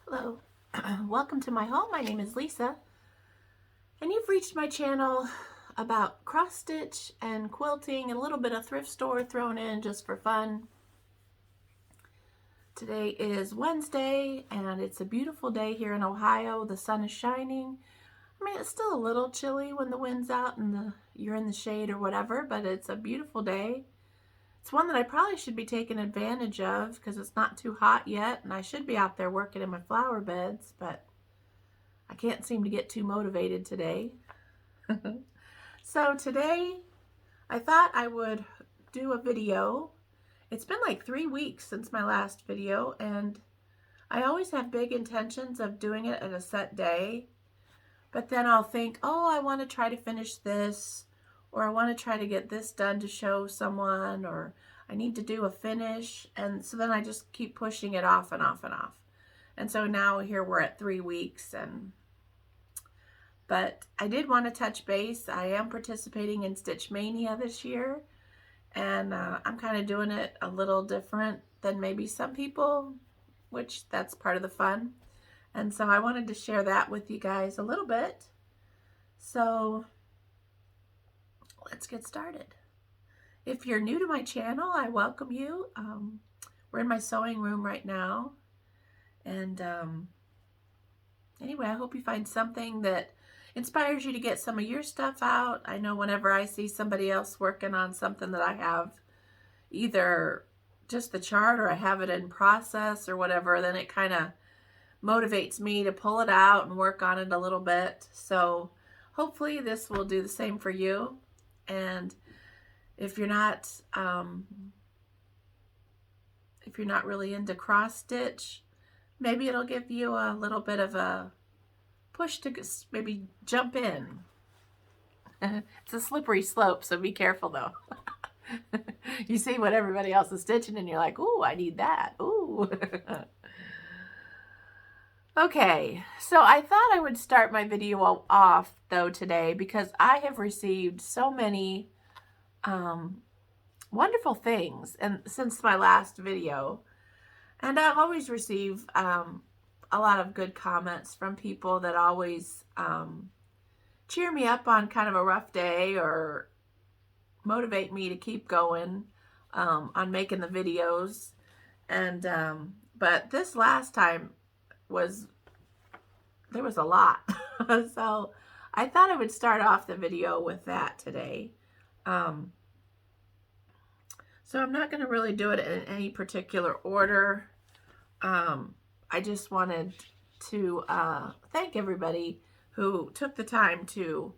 Hello, welcome to my home. My name is Lisa, and you've reached my channel about cross stitch and quilting and a little bit of thrift store thrown in just for fun. Today is Wednesday, and it's a beautiful day here in Ohio. The sun is shining. I mean, it's still a little chilly when the wind's out and you're in the shade or whatever, but it's a beautiful day. It's one that I probably should be taking advantage of because it's not too hot yet, and I should be out there working in my flower beds, but I can't seem to get too motivated today. So today I thought I would do a video. It's been like 3 weeks since my last video, and I always have big intentions of doing it at a set day, but then I'll think, oh, I want to try to finish this, or I want to try to get this done to show someone, or I need to do a finish, and so then I just keep pushing it off and off and off. And so now here we're at 3 weeks, but I did want to touch base. I am participating in Stitch Mania this year, and I'm kind of doing it a little different than maybe some people, which that's part of the fun. And so I wanted to share that with you guys a little bit. So let's get started. If you're new to my channel, I welcome you. We're in my sewing room right now. And anyway, I hope you find something that inspires you to get some of your stuff out. I know whenever I see somebody else working on something that I have either just the chart or I have it in process or whatever, then it kind of motivates me to pull it out and work on it a little bit. So hopefully this will do the same for you. And if you're not really into cross stitch, maybe it'll give you a little bit of a push to maybe jump in. It's a slippery slope, so be careful though. You see what everybody else is stitching and you're like, ooh, I need that. Ooh. Okay, so I thought I would start my video off though today because I have received so many wonderful things and since my last video, and I always receive a lot of good comments from people that always cheer me up on kind of a rough day or motivate me to keep going on making the videos. And but this last time there was a lot. So I thought I would start off the video with that today. So I'm not going to really do it in any particular order. I just wanted to thank everybody who took the time to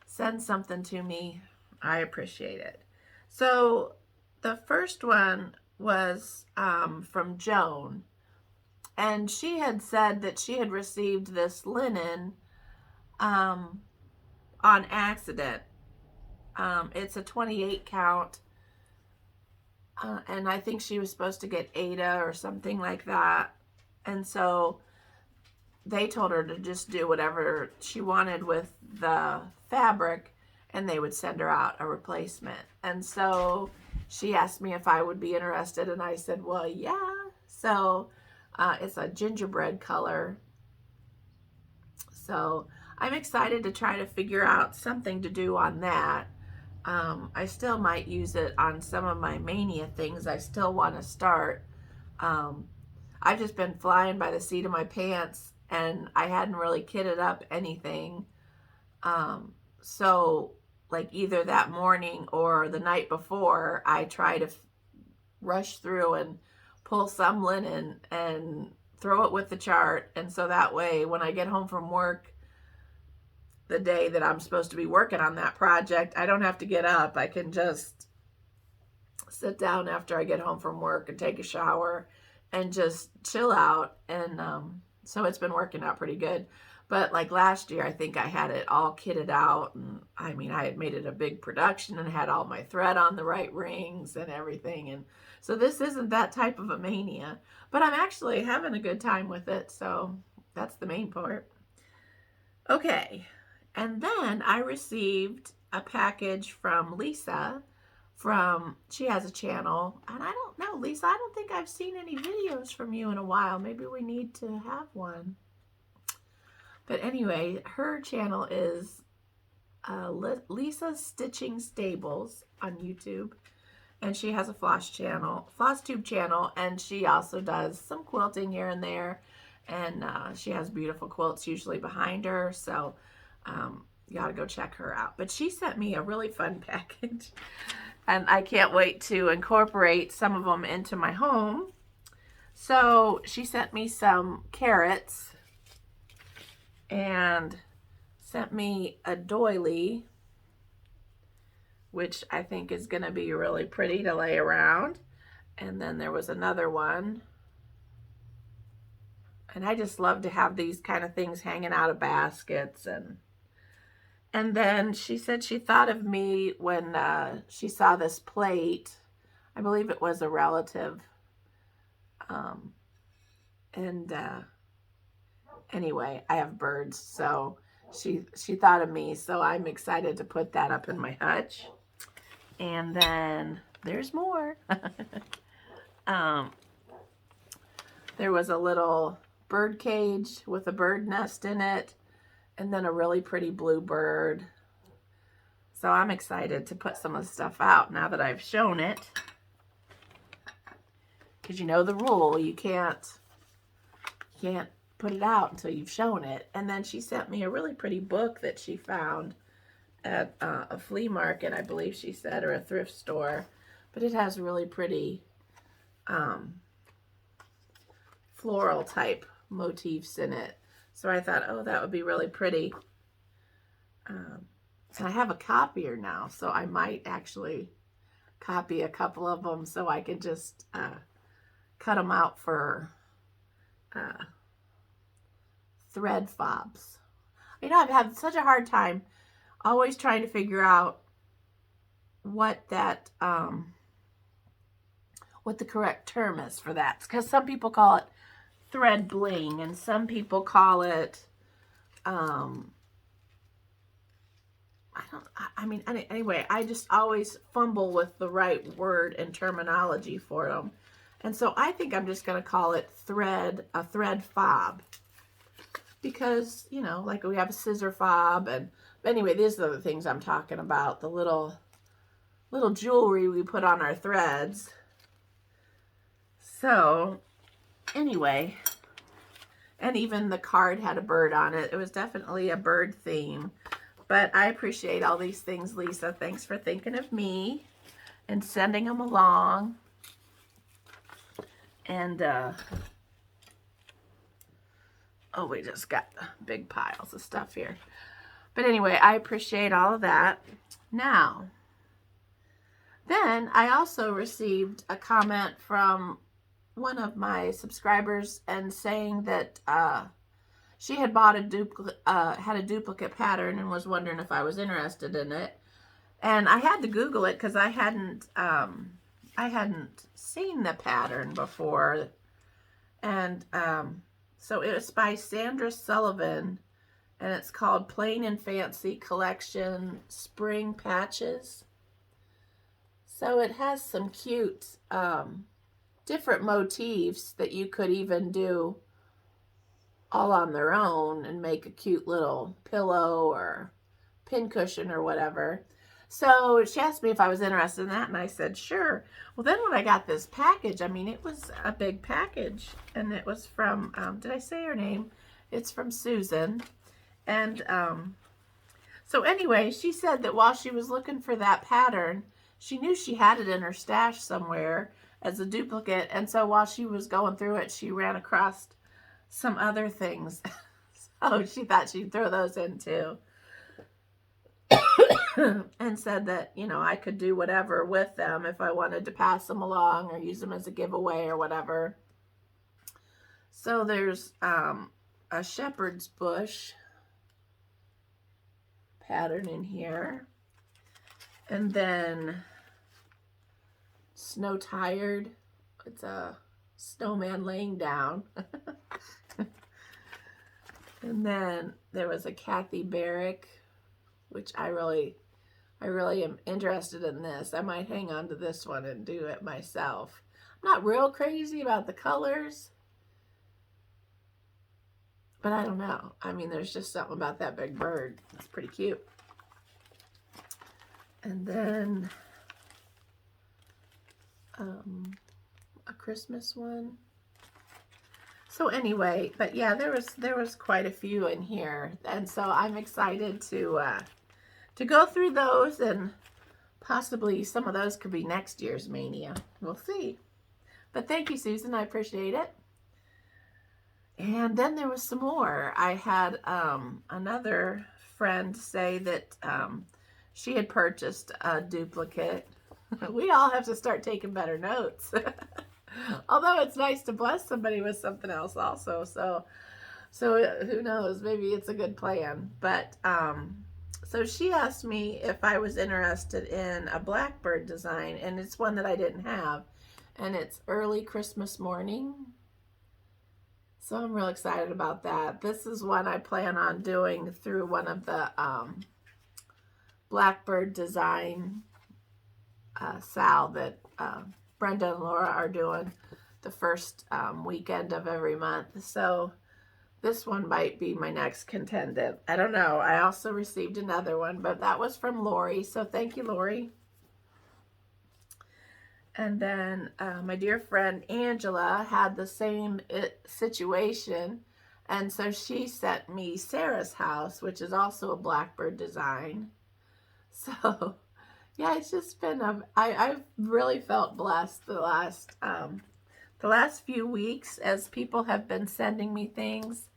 send something to me. I appreciate it. So the first one was from Joan, and she had said that she had received this linen on accident. It's a 28 count, and I think she was supposed to get Ada or something like that. And so they told her to just do whatever she wanted with the fabric and they would send her out a replacement. And so she asked me if I would be interested, and I said, well, yeah. So it's a gingerbread color. So I'm excited to try to figure out something to do on that. I still might use it on some of my maynia things I still want to start. I've just been flying by the seat of my pants, and I hadn't really kitted up anything. So like either that morning or the night before, I try to rush through and pull some linen and throw it with the chart. And so that way, when I get home from work, the day that I'm supposed to be working on that project, I don't have to get up. I can just sit down after I get home from work and take a shower and just chill out. And so it's been working out pretty good. But like last year, I think I had it all kitted out. And I mean, I had made it a big production and had all my thread on the right rings and everything. And so this isn't that type of a mania, but I'm actually having a good time with it. So that's the main part. Okay. And then I received a package from Lisa she has a channel, and I don't know, Lisa, I don't think I've seen any videos from you in a while. Maybe we need to have one. But anyway, her channel is Lisa Stitching Stables on YouTube, and she has a Flosstube channel, and she also does some quilting here and there, and she has beautiful quilts usually behind her, so you gotta go check her out. But she sent me a really fun package, and I can't wait to incorporate some of them into my home. So she sent me some carrots and sent me a doily, which I think is going to be really pretty to lay around. And then there was another one. And I just love to have these kind of things hanging out of baskets. And then she said she thought of me when she saw this plate. I believe it was a relative. Anyway, I have birds, so she thought of me, so I'm excited to put that up in my hutch. And then there's more. There was a little bird cage with a bird nest in it, and then a really pretty blue bird. So I'm excited to put some of the stuff out now that I've shown it. Because you know the rule, you can't put it out until you've shown it. And then she sent me a really pretty book that she found at a flea market, I believe she said, or a thrift store. But it has really pretty floral type motifs in it. So I thought, oh, that would be really pretty. And I have a copier now, so I might actually copy a couple of them so I can just cut them out for thread fobs. You know, I've had such a hard time always trying to figure out what that what the correct term is for that, because some people call it thread bling and some people call it anyway, I just always fumble with the right word and terminology for them. And so I think I'm just going to call it a thread fob. Because, you know, like we have a scissor fob. And anyway, these are the things I'm talking about. The little jewelry we put on our threads. So, anyway. And even the card had a bird on it. It was definitely a bird theme. But I appreciate all these things, Lisa. Thanks for thinking of me and sending them along. And, oh, we just got big piles of stuff here. But anyway, I appreciate all of that. Now, then I also received a comment from one of my subscribers and saying that she had bought had a duplicate pattern and was wondering if I was interested in it. And I had to Google it because I hadn't seen the pattern before. And so it was by Sandra Sullivan, and it's called Plain and Fancy Collection Spring Patches. So it has some cute different motifs that you could even do all on their own and make a cute little pillow or pincushion or whatever. So she asked me if I was interested in that, and I said, sure. Well, then when I got this package, I mean, it was a big package, and it was from, did I say her name? It's from Susan. And so anyway, she said that while she was looking for that pattern, she knew she had it in her stash somewhere as a duplicate, and so while she was going through it, she ran across some other things. So she thought she'd throw those in too. And said that, you know, I could do whatever with them if I wanted to pass them along or use them as a giveaway or whatever. So there's a shepherd's bush pattern in here. And then snow tired. It's a snowman laying down. And then there was a Kathy Barrick, which I really I really am interested in this. I might hang on to this one and do it myself. I'm not real crazy about the colors, but I don't know. I mean, there's just something about that big bird. It's pretty cute. And then a Christmas one. So anyway, but yeah, there was quite a few in here, and so I'm excited to go through those, and possibly some of those could be next year's Mania. We'll see. But thank you, Susan. I appreciate it. And then there was some more. I had another friend say that she had purchased a duplicate. We all have to start taking better notes. Although it's nice to bless somebody with something else also. So who knows? Maybe it's a good plan. But so she asked me if I was interested in a blackbird design, and it's one that I didn't have. And it's Early Christmas Morning. So I'm real excited about that. This is one I plan on doing through one of the Blackbird Design Sal that Brenda and Laura are doing the first weekend of every month. So this one might be my next contendant. I don't know. I also received another one, but that was from Lori. So thank you, Lori. And then my dear friend Angela had the same situation. And so she sent me Sarah's house, which is also a blackbird design. So yeah, it's just been I've really felt blessed the last few weeks as people have been sending me things.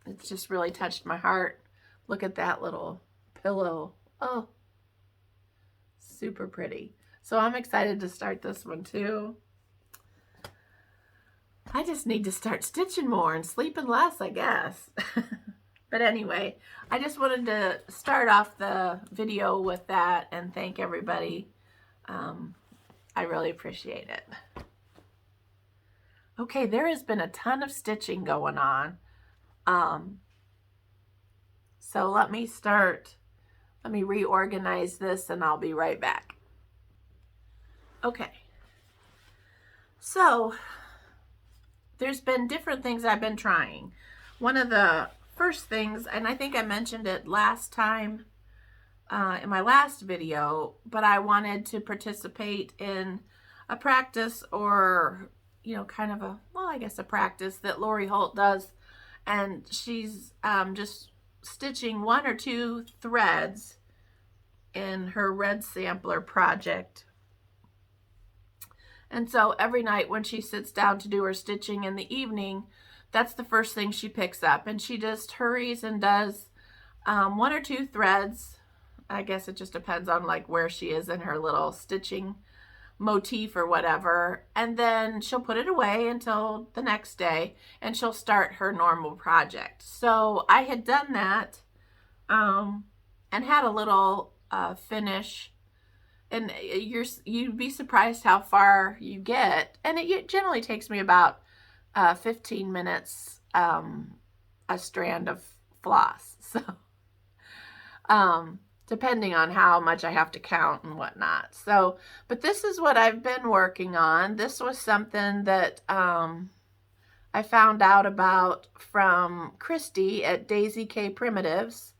It's just really touched my heart. Look at that little pillow. Oh, super pretty. So I'm excited to start this one too. I just need to start stitching more and sleeping less, I guess. But anyway, I just wanted to start off the video with that and thank everybody. I really appreciate it. Okay, there has been a ton of stitching going on. So let me reorganize this and I'll be right back. Okay, so there's been different things I've been trying. One of the first things, and I think I mentioned it last time in my last video, but I wanted to participate in a practice, or kind of I guess a practice that Lori Holt does, and she's just stitching 1 or 2 threads in her red sampler project. And so every night when she sits down to do her stitching in the evening, that's the first thing she picks up. And she just hurries and does 1 or 2 threads. I guess it just depends on like where she is in her little stitching motif or whatever. And then she'll put it away until the next day and she'll start her normal project. So I had done that and had a little finish. And you'd be surprised how far you get. And it generally takes me about 15 minutes a strand of floss. So depending on how much I have to count and whatnot. So, but this is what I've been working on. This was something that I found out about from Christy at Daisy K Primitives.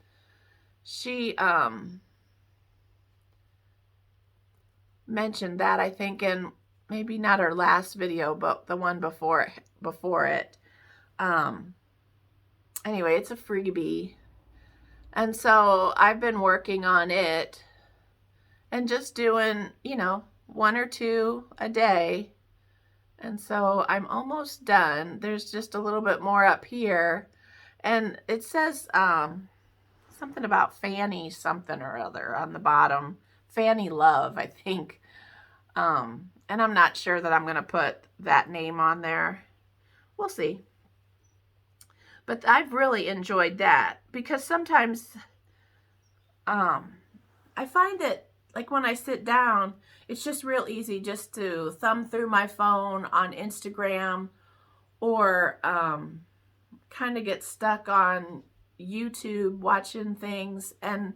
She mentioned that, I think, in maybe not her last video, but the one before it. Anyway, it's a freebie. And so I've been working on it and just doing, 1 or 2 a day. And so I'm almost done. There's just a little bit more up here. And it says something about Fanny something or other on the bottom. Fanny Love, I think. And I'm not sure that I'm going to put that name on there. We'll see. But I've really enjoyed that because sometimes I find that like when I sit down, it's just real easy just to thumb through my phone on Instagram or kind of get stuck on YouTube watching things. And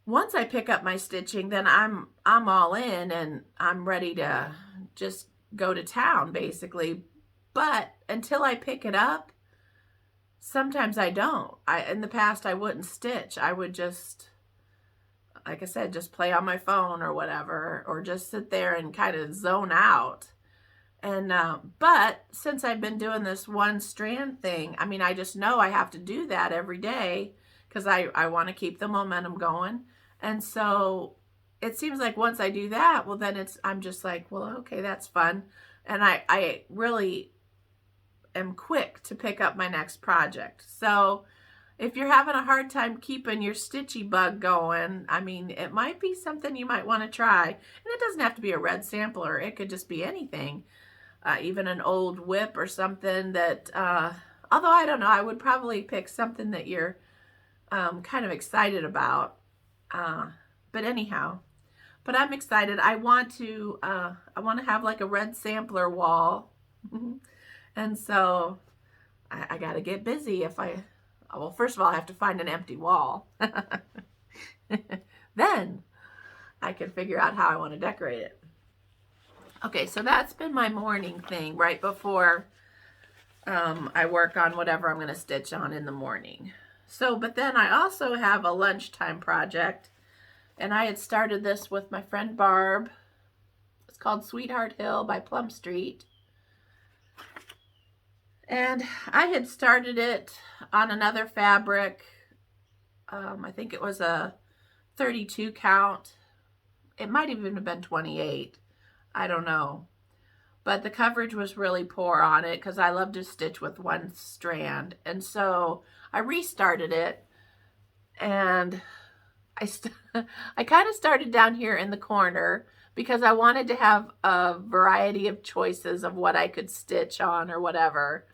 once I pick up my stitching, then I'm all in and I'm ready to just go to town basically. But until I pick it up, sometimes I don't. In the past I wouldn't stitch. I would just, like I said, just play on my phone or whatever, or just sit there and kind of zone out. And but since I've been doing this one strand thing, I mean, I just know I have to do that every day because I want to keep the momentum going. And so it seems like once I do that, well, then I'm just like, well, okay, that's fun. And I really am quick to pick up my next project. So if you're having a hard time keeping your stitchy bug going, I mean, it might be something you might want to try. And it doesn't have to be a red sampler. It could just be anything. Even an old whip or something that, although I don't know, I would probably pick something that you're kind of excited about. But anyhow, but I'm excited. I want to have like a red sampler wall. And so I got to get busy well, first of all, I have to find an empty wall. Then I can figure out how I want to decorate it. Okay, so that's been my morning thing right before I work on whatever I'm going to stitch on in the morning. So, but then I also have a lunchtime project, and I had started this with my friend Barb. It's called Sweetheart Hill by Plum Street. And I had started it on another fabric. I think it was a 32 count. It might even have been 28. I don't know. But the coverage was really poor on it because I love to stitch with one strand. And so I restarted it, and I kind of started down here in the corner because I wanted to have a variety of choices of what I could stitch on or whatever.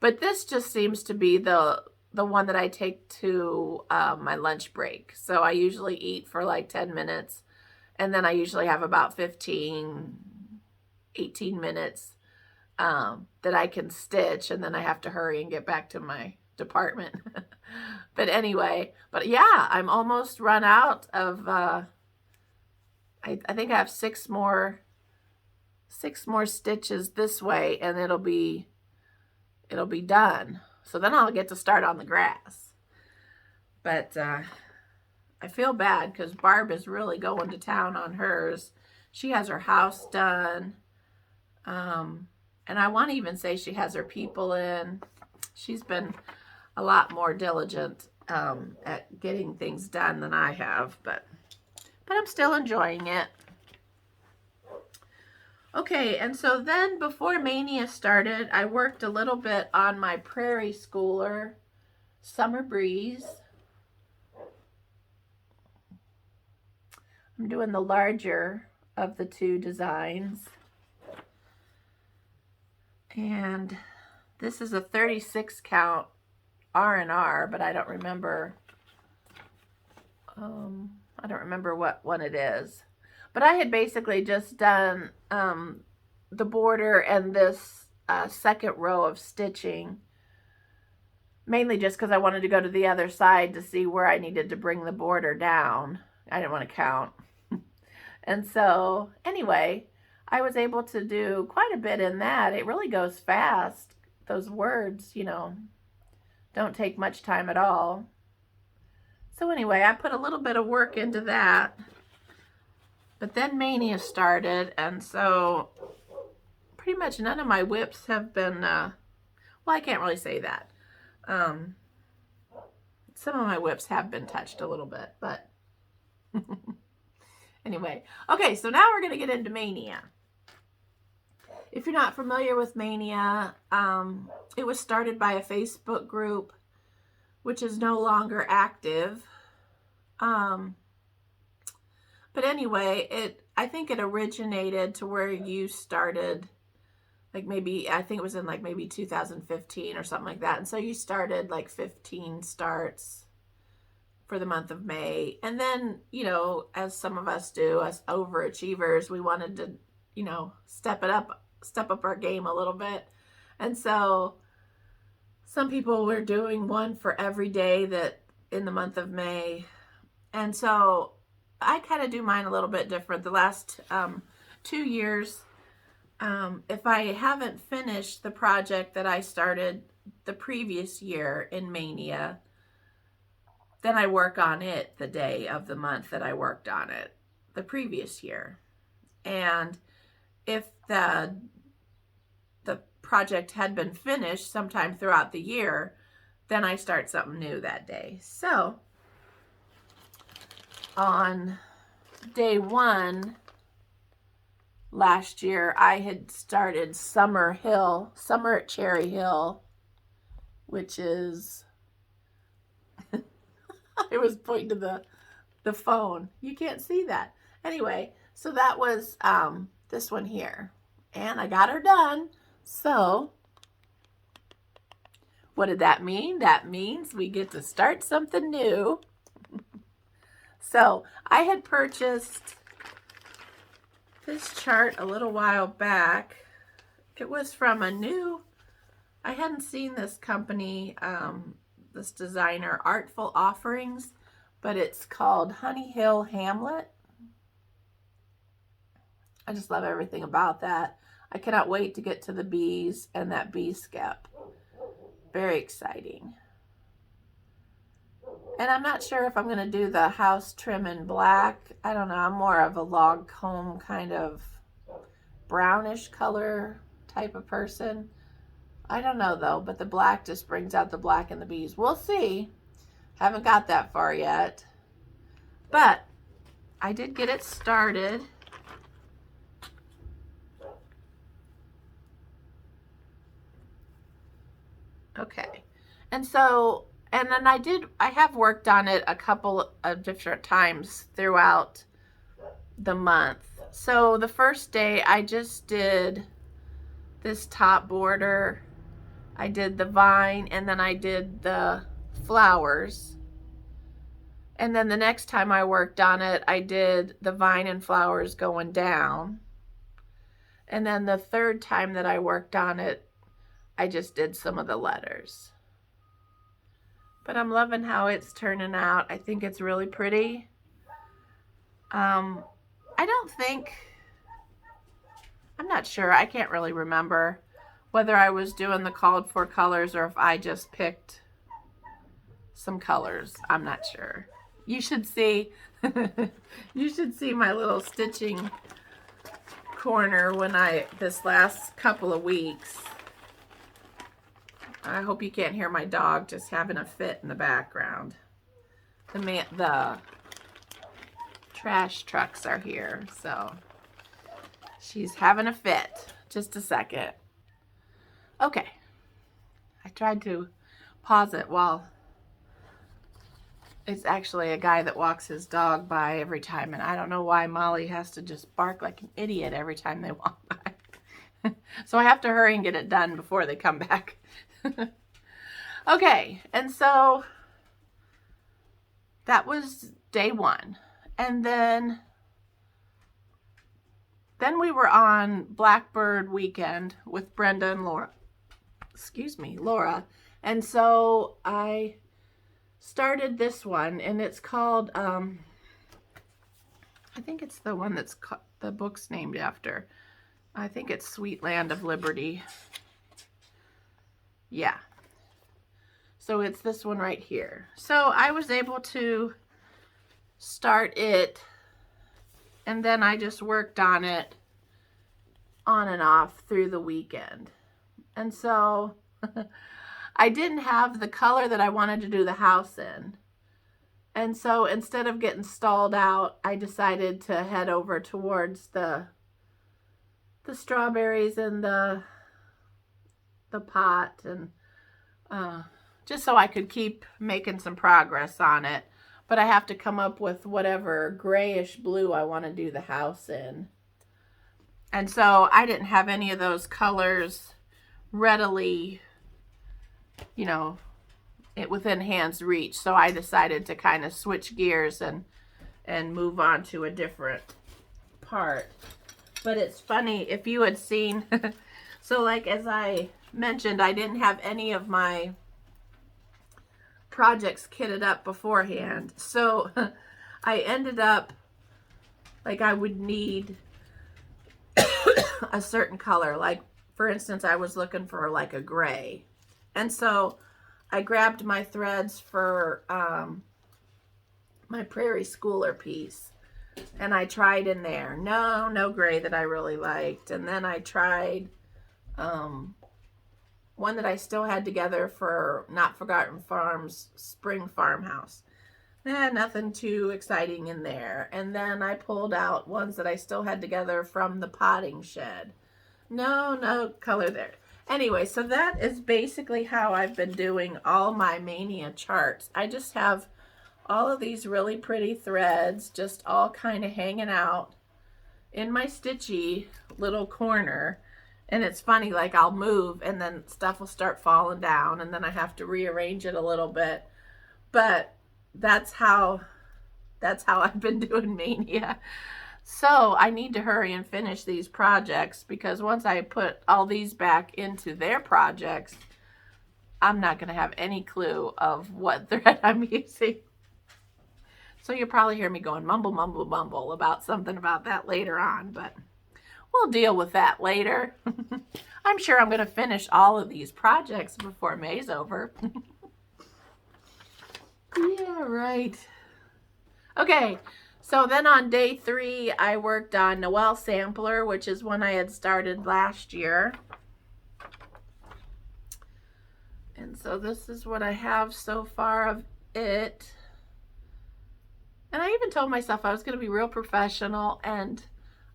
But this just seems to be the one that I take to my lunch break. So I usually eat for like 10 minutes, and then I usually have about 18 minutes that I can stitch, and then I have to hurry and get back to my department. But anyway, but yeah, I'm almost run out of, I think I have six more stitches this way, and it'll be done. So then I'll get to start on the grass. But I feel bad because Barb is really going to town on hers. She has her house done. And I want to even say she has her people in. She's been a lot more diligent at getting things done than I have, but I'm still enjoying it. Okay, and so then before Mania started, I worked a little bit on my Prairie Schooler Summer Breeze. I'm doing the larger of the two designs. And this is a 36 count R&R, but I don't remember what one it is. But I had basically just done the border and this second row of stitching, mainly just because I wanted to go to the other side to see where I needed to bring the border down. I didn't want to count. And so anyway, I was able to do quite a bit in that. It really goes fast. Those words, you know, don't take much time at all. So anyway, I put a little bit of work into that. But then Mania started, and so pretty much none of my whips have been, well, I can't really say that. Some of my whips have been touched a little bit, but anyway. Okay, so now we're going to get into Mania. If you're not familiar with Mania, it was started by a Facebook group, which is no longer active. But anyway, I think it originated to where you started, like maybe, I think it was in like maybe 2015 or something like that. And so you started like 15 starts for the month of May. And then, you know, as some of us do, as overachievers, we wanted to, you know, step up our game a little bit. And so some people were doing one for every day that in the month of May. And so I kind of do mine a little bit different. The last 2 years, if I haven't finished the project that I started the previous year in maynia, then I work on it the day of the month that I worked on it the previous year. And if the project had been finished sometime throughout the year, then I start something new that day. So on day one last year, I had started Summer at Cherry Hill, which is, I was pointing to the phone. You can't see that. Anyway, so that was this one here. And I got her done. So what did that mean? That means we get to start something new. So I had purchased this chart a little while back. It was from I hadn't seen this company, this designer, Artful Offerings, but it's called Honey Hill Hamlet. I just love everything about that. I cannot wait to get to the bees and that bee skep. Very exciting. And I'm not sure if I'm going to do the house trim in black. I don't know. I'm more of a log comb kind of brownish color type of person. I don't know though, but the black just brings out the black in the bees. We'll see. Haven't got that far yet. But I did get it started. Okay. And so, and then I have worked on it a couple of different times throughout the month. So the first day I just did this top border. I did the vine, and then I did the flowers. And then the next time I worked on it, I did the vine and flowers going down. And then the third time that I worked on it, I just did some of the letters. But I'm loving how it's turning out. I think it's really pretty. I don't think, I'm not sure. I can't really remember whether I was doing the called for colors or if I just picked some colors. I'm not sure. You should see, you should see my little stitching corner this last couple of weeks. I hope you can't hear my dog just having a fit in the background. The trash trucks are here, so she's having a fit. Just a second. Okay. I tried to pause it while it's actually a guy that walks his dog by every time, and I don't know why Molly has to just bark like an idiot every time they walk by. So I have to hurry and get it done before they come back. Okay, and so that was day one. And then we were on Blackbird weekend with Brenda and Laura. Laura. And so I started this one, and it's called, I think it's the one that's the book's named after. I think it's Sweet Land of Liberty. Yeah. So it's this one right here. So I was able to start it, and then I just worked on it on and off through the weekend. And so I didn't have the color that I wanted to do the house in. And so instead of getting stalled out, I decided to head over towards the strawberries and the pot, and just so I could keep making some progress on it. But I have to come up with whatever grayish blue I want to do the house in. And so I didn't have any of those colors readily, within hand's reach. So I decided to kind of switch gears and move on to a different part. But it's funny, if you had seen, so like as I mentioned, I didn't have any of my projects kitted up beforehand. So I ended up, like, I would need a certain color. Like, for instance, I was looking for like a gray. And so I grabbed my threads for my Prairie Schooler piece. And I tried in there. No gray that I really liked. And then I tried one that I still had together for Not Forgotten Farms Spring Farmhouse. Nothing too exciting in there. And then I pulled out ones that I still had together from the potting shed. No color there. Anyway, so that is basically how I've been doing all my maynia charts. I just have all of these really pretty threads just all kind of hanging out in my stitchy little corner. And it's funny, like I'll move and then stuff will start falling down and then I have to rearrange it a little bit. But that's how I've been doing maynia. So I need to hurry and finish these projects, because once I put all these back into their projects, I'm not going to have any clue of what thread I'm using. So you'll probably hear me going mumble, mumble, mumble about something about that later on, but we'll deal with that later. I'm sure I'm going to finish all of these projects before May's over. Yeah, right. Okay, so then on day 3, I worked on Noel Sampler, which is one I had started last year. And so this is what I have so far of it. And I even told myself I was going to be real professional and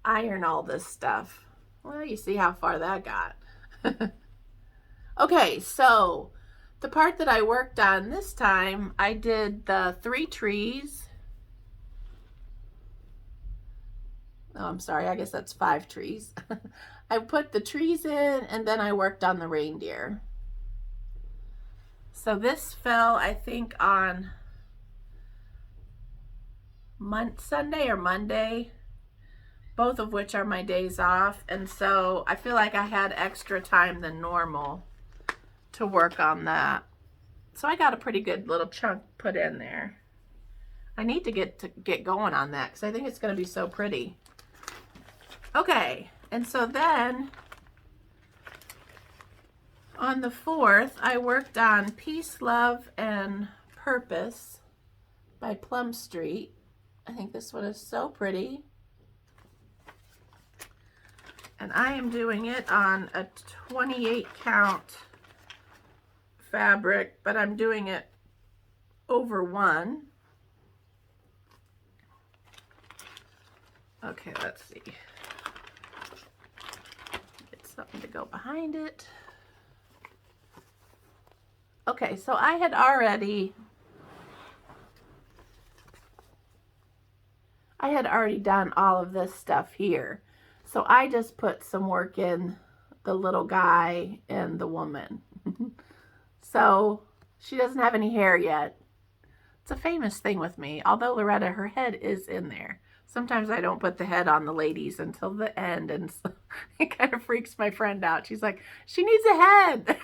iron all this stuff. Well, you see how far that got. Okay, so the part that I worked on this time, I did the 3 trees. Oh, I'm sorry, I guess that's 5 trees. I put the trees in and then I worked on the reindeer. So this fell, I think, on Sunday or Monday, both of which are my days off. And so I feel like I had extra time than normal to work on that. So I got a pretty good little chunk put in there. I need to get going on that because I think it's going to be so pretty. Okay, and so then on the 4th, I worked on Peace, Love, and Purpose by Plum Street. I think this one is so pretty. And I am doing it on a 28 count fabric, but I'm doing it over 1. Okay, let's see. Get something to go behind it. Okay, so I had already done all of this stuff here. So I just put some work in the little guy and the woman. So she doesn't have any hair yet. It's a famous thing with me. Although Loretta, her head is in there. Sometimes I don't put the head on the ladies until the end, and so it kind of freaks my friend out. She's like, she needs a head.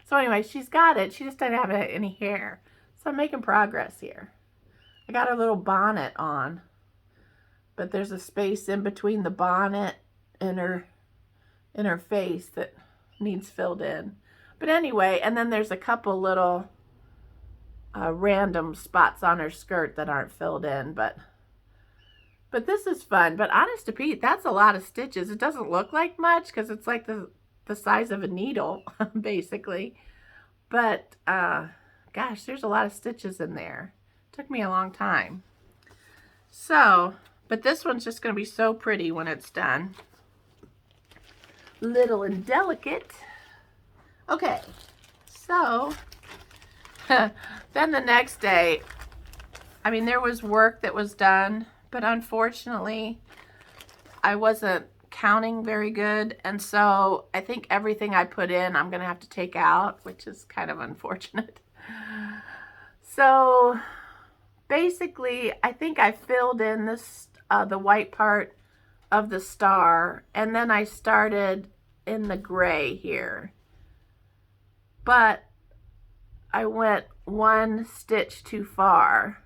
So anyway, she's got it. She just doesn't have any hair. So I'm making progress here. I got her little bonnet on, but there's a space in between the bonnet and her face that needs filled in. But anyway, and then there's a couple little random spots on her skirt that aren't filled in, but this is fun. But honest to Pete, that's a lot of stitches. It doesn't look like much because it's like the size of a needle, basically. But gosh, there's a lot of stitches in there. It took me a long time. So, but this one's just going to be so pretty when it's done. Little and delicate. Okay, so then the next day, I mean, there was work that was done, but unfortunately, I wasn't counting very good. And so I think everything I put in, I'm going to have to take out, which is kind of unfortunate. So basically, I think I filled in this the white part of the star, and then I started in the gray here. But I went 1 stitch too far.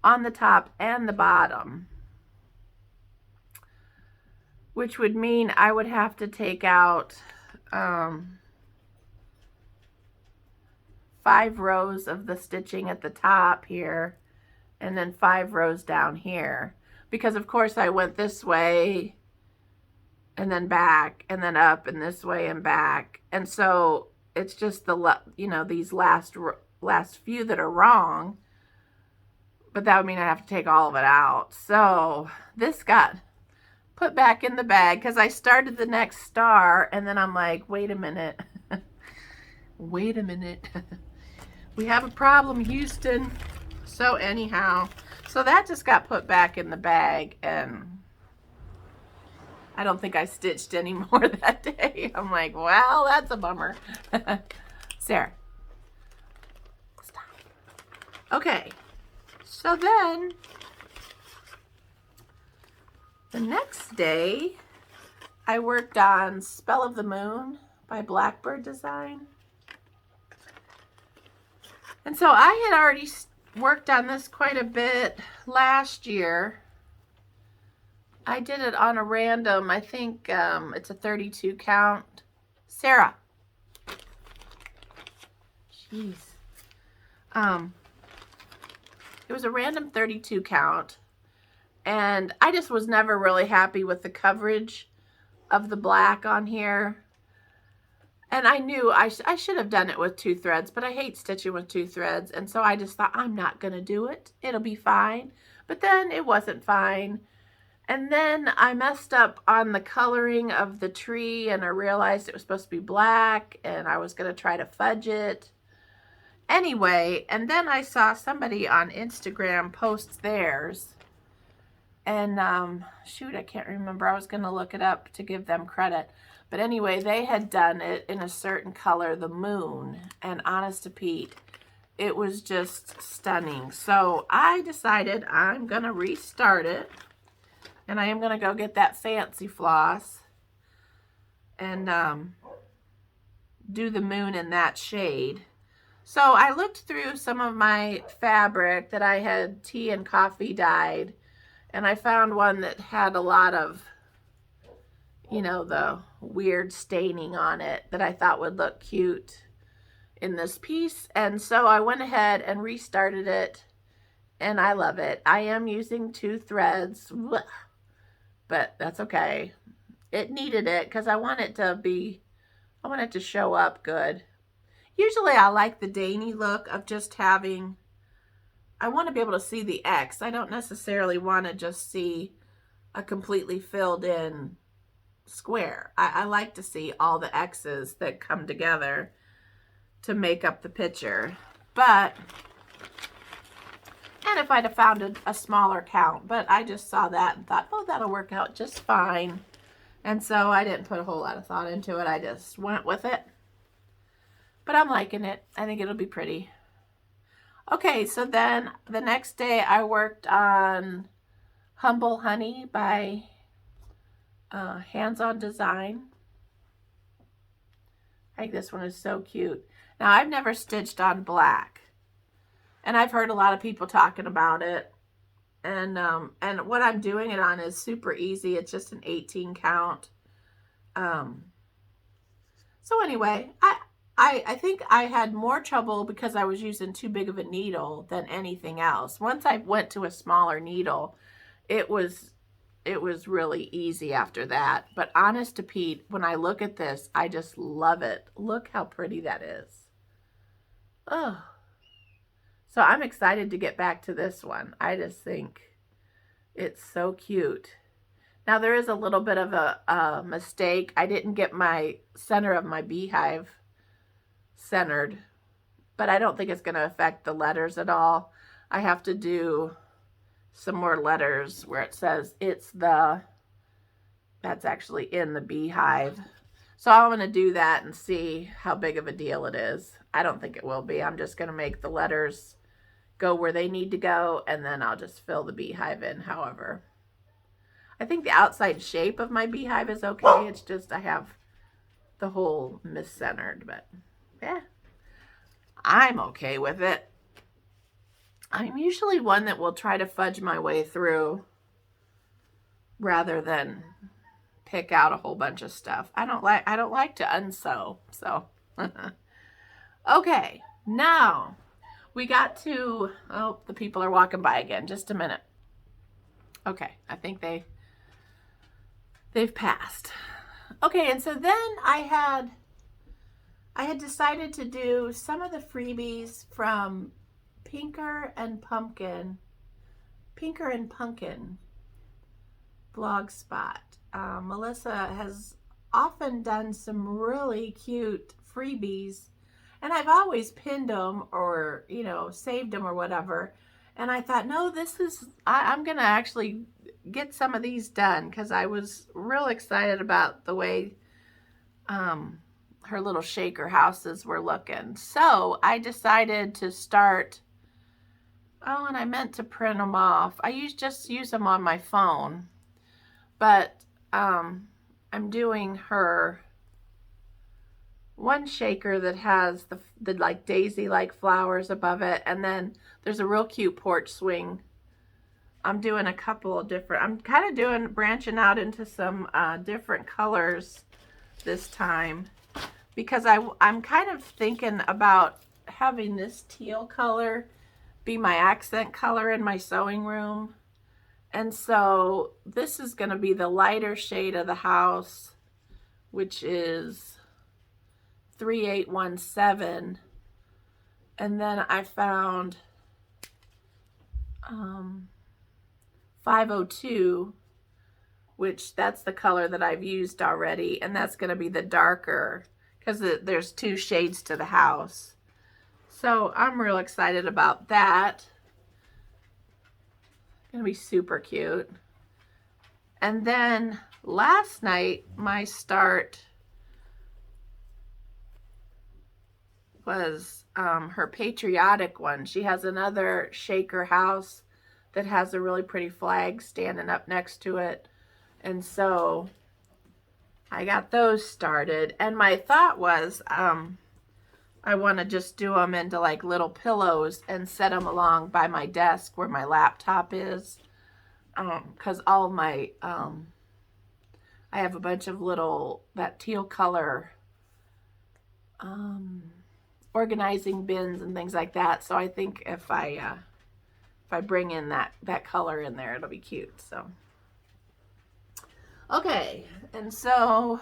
on the top and the bottom, which would mean I would have to take out 5 rows of the stitching at the top here, and then 5 rows down here, because of course I went this way and then back and then up and this way and back, and so it's just the, you know, these last few that are wrong, but that would mean I have to take all of it out. So this got put back in the bag because I started the next star, and then I'm like, wait a minute. Wait a minute. We have a problem, Houston. So anyhow, so that just got put back in the bag, and I don't think I stitched any more that day. I'm like, well, that's a bummer. Sarah, stop. Okay, so then the next day I worked on Spell of the Moon by Blackbird Design. And so I had already worked on this quite a bit last year. I did it on a random, I think it's a 32 count. Sarah. Jeez. It was a random 32 count. And I just was never really happy with the coverage of the black on here. And I knew I should have done it with 2 threads, but I hate stitching with 2 threads. And so I just thought, I'm not going to do it. It'll be fine. But then it wasn't fine. And then I messed up on the coloring of the tree, and I realized it was supposed to be black, and I was going to try to fudge it. Anyway, and then I saw somebody on Instagram post theirs. And shoot, I can't remember. I was going to look it up to give them credit. But anyway, they had done it in a certain color, the moon. And honest to Pete, it was just stunning. So I decided I'm going to restart it. And I am going to go get that fancy floss and do the moon in that shade. So I looked through some of my fabric that I had tea and coffee dyed. And I found one that had a lot of, you know, the weird staining on it that I thought would look cute in this piece. And so I went ahead and restarted it, and I love it. I am using 2 threads, but that's okay. It needed it because I want it to show up good. Usually I like the dainty look of just having, I want to be able to see the X. I don't necessarily want to just see a completely filled in square. I like to see all the X's that come together to make up the picture. But, and if I'd have found a smaller count, but I just saw that and thought, oh, that'll work out just fine. And so I didn't put a whole lot of thought into it. I just went with it. But I'm liking it. I think it'll be pretty. Okay, so then the next day I worked on Humble Honey by Hands-On Design. I think this one is so cute. Now, I've never stitched on black, and I've heard a lot of people talking about it. And what I'm doing it on is super easy. It's just an 18 count. So anyway, I think I had more trouble because I was using too big of a needle than anything else. Once I went to a smaller needle, it was really easy after that. But honest to Pete, when I look at this, I just love it. Look how pretty that is. Oh. So I'm excited to get back to this one. I just think it's so cute. Now there is a little bit of a mistake. I didn't get my center of my beehive centered, but I don't think it's going to affect the letters at all. I have to do some more letters where it says that's actually in the beehive. So I'm going to do that and see how big of a deal it is. I don't think it will be. I'm just going to make the letters go where they need to go, and then I'll just fill the beehive in however. I think the outside shape of my beehive is okay. It's just I have the whole miscentered, but yeah, I'm okay with it. I'm usually one that will try to fudge my way through rather than pick out a whole bunch of stuff. I don't like to unsew. So okay, now we got to, oh, the people are walking by again. Just a minute. Okay, I think they've passed. Okay, and so then I had decided to do some of the freebies from Pinker and Pumpkin Blogspot. Melissa has often done some really cute freebies, and I've always pinned them or, you know, saved them or whatever. And I thought, no, I'm going to actually get some of these done because I was real excited about the way her little shaker houses were looking. So I decided to start, oh, and I meant to print them off. I just use them on my phone, but I'm doing her one shaker that has the like daisy-like flowers above it, and then there's a real cute porch swing. I'm doing a couple of different, I'm kind of branching out into some different colors this time, because I'm kind of thinking about having this teal color be my accent color in my sewing room. And so this is going to be the lighter shade of the house, which is 3817. And then I found 502, which that's the color that I've used already. And that's going to be the darker, because there's two shades to the house. So I'm real excited about that. Gonna be super cute. And then last night, my start was her patriotic one. She has another shaker house that has a really pretty flag standing up next to it. And so I got those started. And my thought was, I want to just do them into like little pillows and set them along by my desk where my laptop is. Because all of my, I have a bunch of little, that teal color organizing bins and things like that. So I think if I bring in that color in there, it'll be cute. So, okay. And so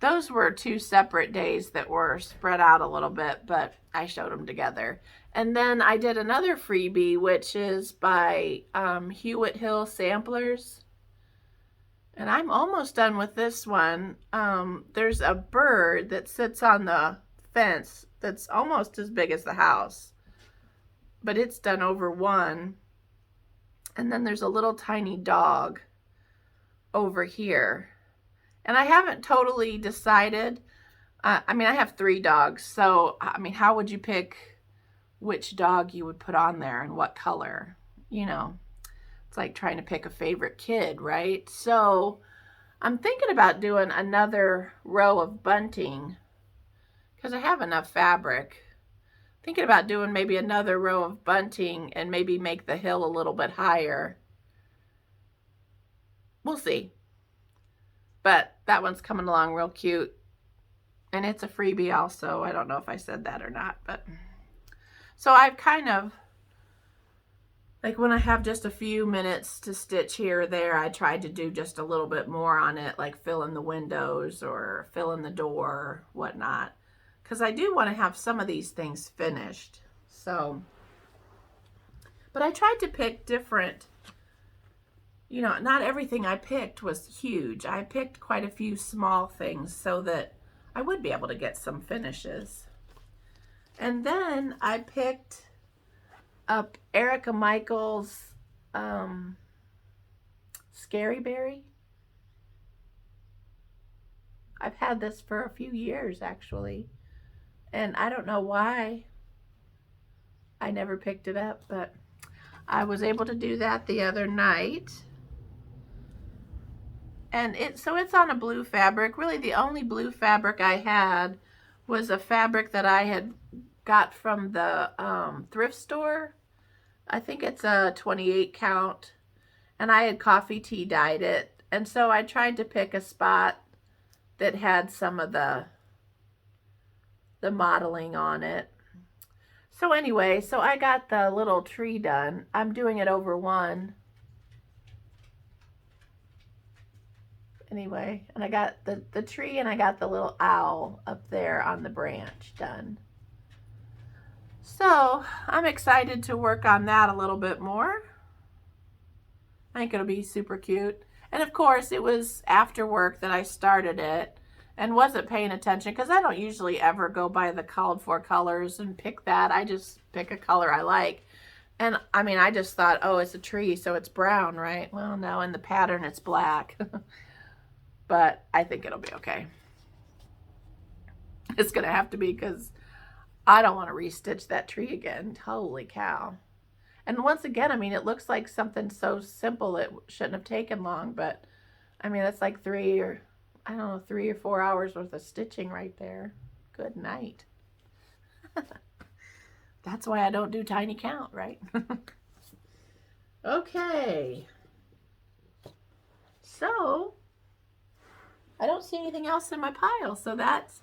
those were two separate days that were spread out a little bit, but I showed them together. And then I did another freebie, which is by Hummingbird Hill Samplers. And I'm almost done with this one. There's a bird that sits on the fence that's almost as big as the house, but it's done over one. And then there's a little tiny dog over here. And I haven't totally decided. I mean, I have 3 dogs. So, I mean, how would you pick which dog you would put on there and what color? You know, it's like trying to pick a favorite kid, right? So, I'm thinking about doing another row of bunting because I have enough fabric. Thinking about doing maybe another row of bunting and maybe make the hill a little bit higher. We'll see. But that one's coming along real cute. And it's a freebie also. I don't know if I said that or not. But so I've kind of, like when I have just a few minutes to stitch here or there, I tried to do just a little bit more on it, like fill in the windows or fill in the door, whatnot. Because I do want to have some of these things finished. So, but I tried to pick different, you know, not everything I picked was huge. I picked quite a few small things so that I would be able to get some finishes. And then I picked up Erica Michaels' Scary Berry. I've had this for a few years actually. And I don't know why I never picked it up, but I was able to do that the other night. And so it's on a blue fabric. Really the only blue fabric I had was a fabric that I had got from the thrift store. I think it's a 28 count. And I had coffee tea dyed it. And so I tried to pick a spot that had some of the modeling on it. So anyway, so I got the little tree done. I'm doing it over one. Anyway, and I got the tree and I got the little owl up there on the branch done. So I'm excited to work on that a little bit more. I think it'll be super cute. And of course, it was after work that I started it and wasn't paying attention because I don't usually ever go by the called for colors and pick that. I just pick a color I like. And I mean, I just thought, oh, it's a tree, so it's brown, right? Well, no, in the pattern, it's black. But I think it'll be okay. It's going to have to be because I don't want to restitch that tree again. Holy cow. And once again, I mean, it looks like something so simple it shouldn't have taken long, but I mean, that's like 3 or 4 hours worth of stitching right there. Good night. That's why I don't do tiny count, right? Okay. So, I don't see anything else in my pile, so that's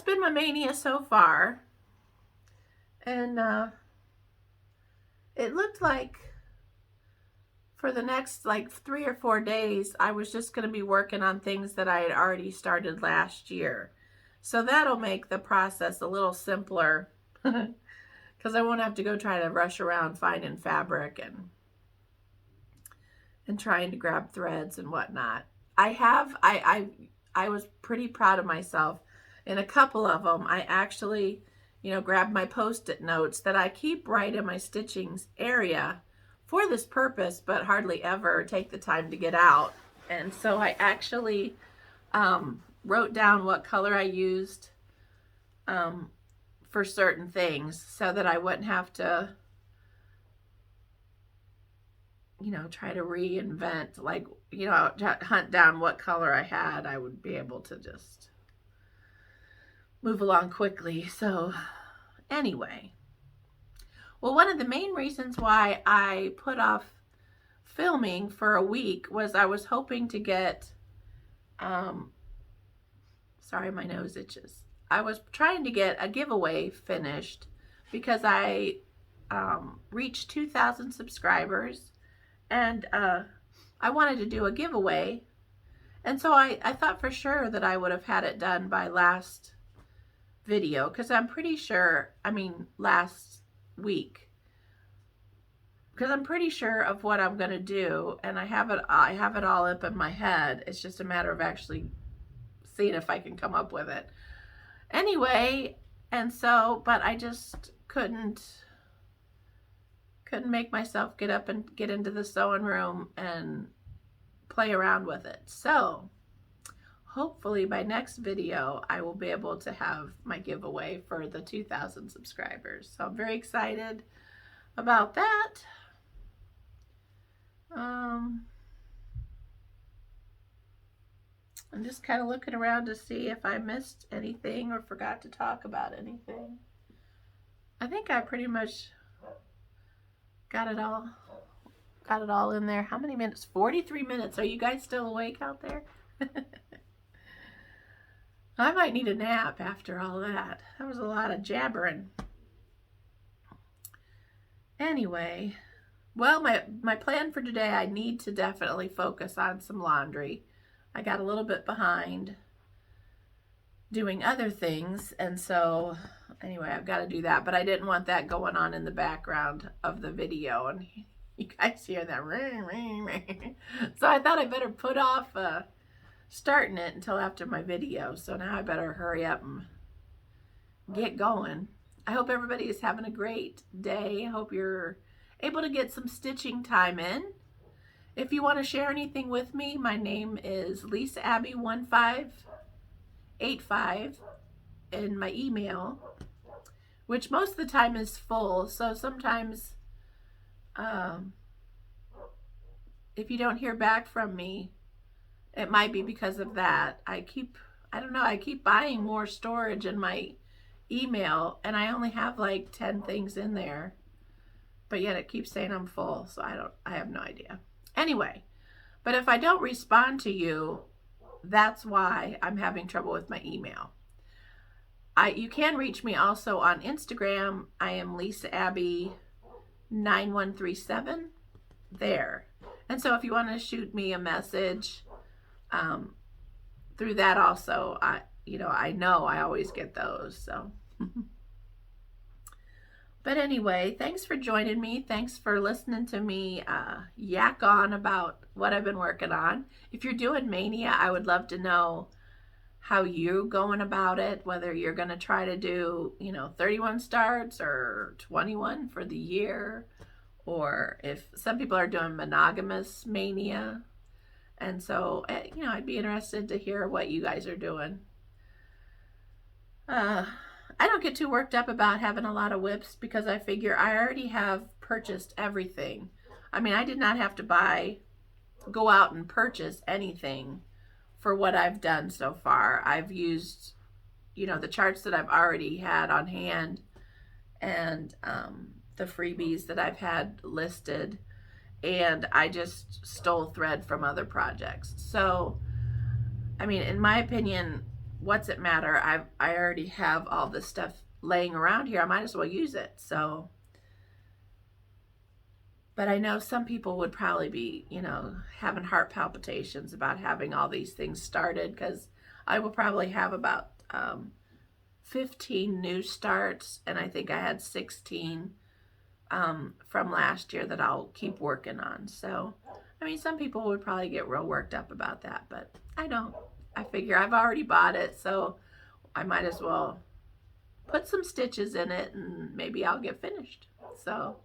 been my mania so far. And it looked like for the next like 3 or 4 days, I was just going to be working on things that I had already started last year. So that'll make the process a little simpler because I won't have to go try to rush around finding fabric and trying to grab threads and whatnot. I was pretty proud of myself. In a couple of them, I actually, grabbed my Post-it notes that I keep right in my stitching area for this purpose, but hardly ever take the time to get out. And so I actually wrote down what color I used for certain things so that I wouldn't have to, try to reinvent, like, hunt down what color I had. I would be able to just move along quickly. So anyway, well, one of the main reasons why I put off filming for a week was I was hoping to get, sorry, my nose itches. I was trying to get a giveaway finished because I reached 2,000 subscribers and I wanted to do a giveaway. And so I thought for sure that I would have had it done by last video because I'm pretty sure, last week, because I'm pretty sure of what I'm going to do, and I have it all up in my head. It's just a matter of actually seeing if I can come up with it. Anyway, and so, but I just couldn't make myself get up and get into the sewing room and play around with it. So hopefully by next video, I will be able to have my giveaway for the 2,000 subscribers. So I'm very excited about that. I'm just kind of looking around to see if I missed anything or forgot to talk about anything. I think I pretty much got it all in there. How many minutes? 43 minutes. Are you guys still awake out there? I might need a nap after all that. That was a lot of jabbering. Anyway, well, my plan for today, I need to definitely focus on some laundry. I got a little bit behind doing other things, and so anyway, I've got to do that, but I didn't want that going on in the background of the video, and you guys hear that ring, ring, ring. So I thought I better put off starting it until after my video. So now I better hurry up and get going. I hope everybody is having a great day. I hope you're able to get some stitching time in. If you want to share anything with me, my name is LisaAbbey1585 in my email, which most of the time is full. So sometimes if you don't hear back from me, it might be because of that. I keep buying more storage in my email, and I only have like 10 things in there, but yet it keeps saying I'm full, so I have no idea. Anyway, but if I don't respond to you, that's why I'm having trouble with my email. You can reach me also on Instagram. I am Lisa Abby 9137 there. And so if you want to shoot me a message through that also, I know I always get those. So, but anyway, thanks for joining me. Thanks for listening to me yak on about what I've been working on. If you're doing maynia, I would love to know how you're going about it, whether you're going to try to do, 31 starts or 21 for the year, or if some people are doing monogamous maynia. And so, I'd be interested to hear what you guys are doing. I don't get too worked up about having a lot of whips because I figure I already have purchased everything. I mean, I did not have to go out and purchase anything for what I've done so far. I've used, the charts that I've already had on hand, and the freebies that I've had listed, and I just stole thread from other projects. So, I mean, in my opinion, what's it matter? I already have all this stuff laying around here. I might as well use it. So, but I know some people would probably be, having heart palpitations about having all these things started, because I will probably have about 15 new starts, and I think I had 16 from last year that I'll keep working on. So, I mean, some people would probably get real worked up about that, but I don't. I figure I've already bought it, so I might as well put some stitches in it, and maybe I'll get finished. So,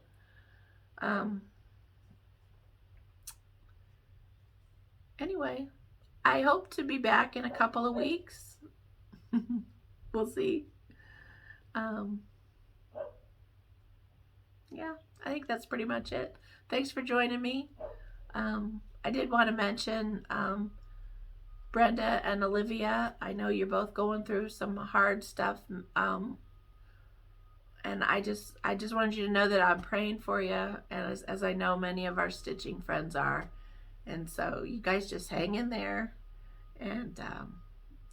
anyway, I hope to be back in a couple of weeks. We'll see. Yeah, I think that's pretty much it. Thanks for joining me. I did want to mention Brenda and Olivia. I know you're both going through some hard stuff, and I just wanted you to know that I'm praying for you, and as I know many of our stitching friends are. And so you guys just hang in there, and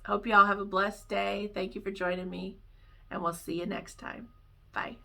hope you all have a blessed day. Thank you for joining me, and we'll see you next time. Bye.